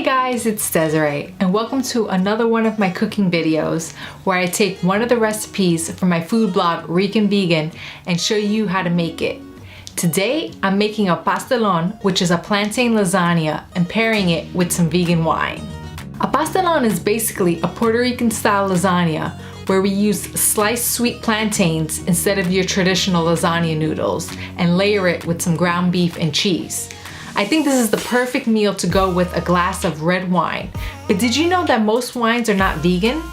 Hey guys, it's Desiree and welcome to another one of my cooking videos where I take one of the recipes from my food blog Rican Vegan and show you how to make it. Today I'm making a pastelon, which is a plantain lasagna, and pairing it with some vegan wine. A pastelon is basically a Puerto Rican style lasagna where we use sliced sweet plantains instead of your traditional lasagna noodles and layer it with some ground beef and cheese. I think this is the perfect meal to go with a glass of red wine. But did you know that most wines are not vegan?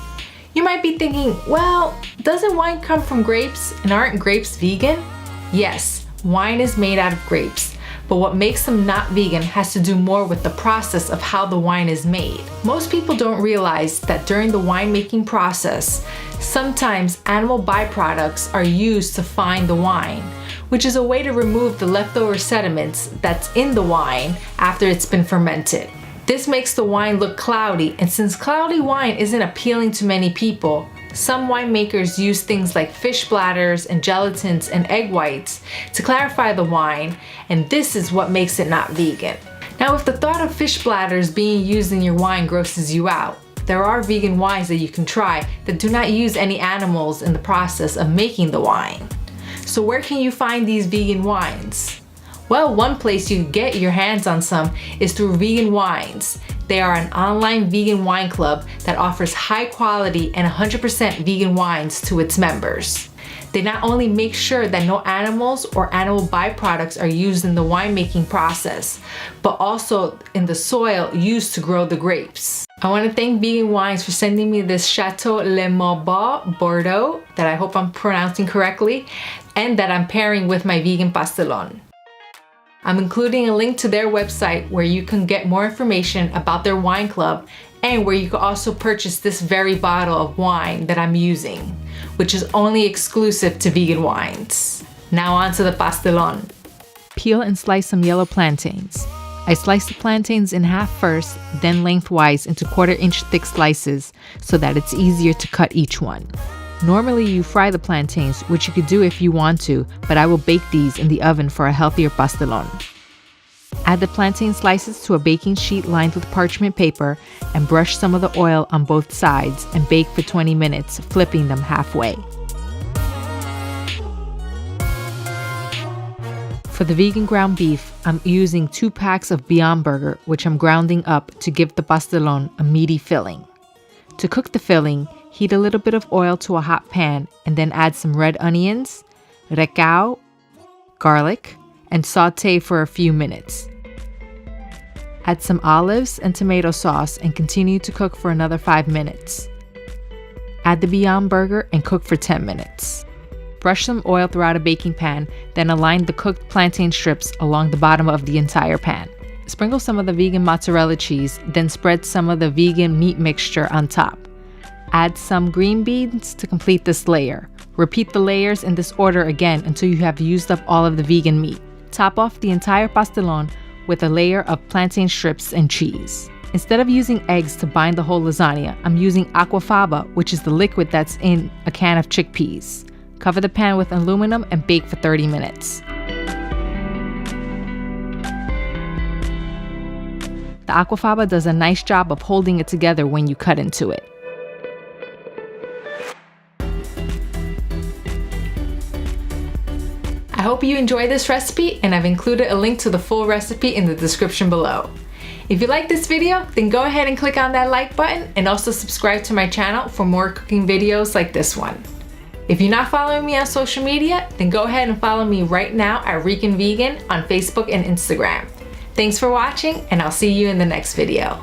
You might be thinking, well, doesn't wine come from grapes and aren't grapes vegan? Yes, wine is made out of grapes, but what makes them not vegan has to do more with the process of how the wine is made. Most people don't realize that during the winemaking process, sometimes animal byproducts are used to fine the wine, which is a way to remove the leftover sediments that's in the wine after it's been fermented. This makes the wine look cloudy, and since cloudy wine isn't appealing to many people, some winemakers use things like fish bladders and gelatins and egg whites to clarify the wine, and this is what makes it not vegan. Now, if the thought of fish bladders being used in your wine grosses you out, there are vegan wines that you can try that do not use any animals in the process of making the wine. So where can you find these vegan wines? Well, one place you can get your hands on some is through Vegan Wines. They are an online vegan wine club that offers high quality and 100% vegan wines to its members. They not only make sure that no animals or animal byproducts are used in the winemaking process, but also in the soil used to grow the grapes. I want to thank Vegan Wines for sending me this Chateau Le Maubois Bordeaux that I hope I'm pronouncing correctly, and that I'm pairing with my vegan pastelon. I'm including a link to their website where you can get more information about their wine club and where you can also purchase this very bottle of wine that I'm using, which is only exclusive to Vegan Wines. Now on to the pastelon. Peel and slice some yellow plantains. I slice the plantains in half first, then lengthwise into 1/4 inch thick slices so that it's easier to cut each one. Normally you fry the plantains, which you could do if you want to, but I will bake these in the oven for a healthier pastelon. Add the plantain slices to a baking sheet lined with parchment paper and brush some of the oil on both sides and bake for 20 minutes, flipping them halfway. For the vegan ground beef, I'm using 2 packs of Beyond Burger, which I'm grounding up to give the pastelon a meaty filling. To cook the filling, heat a little bit of oil to a hot pan and then add some red onions, recao, garlic, and saute for a few minutes. Add some olives and tomato sauce and continue to cook for another 5 minutes. Add the Beyond Burger and cook for 10 minutes. Brush some oil throughout a baking pan, then align the cooked plantain strips along the bottom of the entire pan. Sprinkle some of the vegan mozzarella cheese, then spread some of the vegan meat mixture on top. Add some green beans to complete this layer. Repeat the layers in this order again until you have used up all of the vegan meat. Top off the entire pastelon with a layer of plantain strips and cheese. Instead of using eggs to bind the whole lasagna, I'm using aquafaba, which is the liquid that's in a can of chickpeas. Cover the pan with aluminum and bake for 30 minutes. The aquafaba does a nice job of holding it together when you cut into it. I hope you enjoyed this recipe, and I've included a link to the full recipe in the description below. If you like this video, then go ahead and click on that like button and also subscribe to my channel for more cooking videos like this one. If you're not following me on social media, then go ahead and follow me right now at Rican Vegan on Facebook and Instagram. Thanks for watching, and I'll see you in the next video.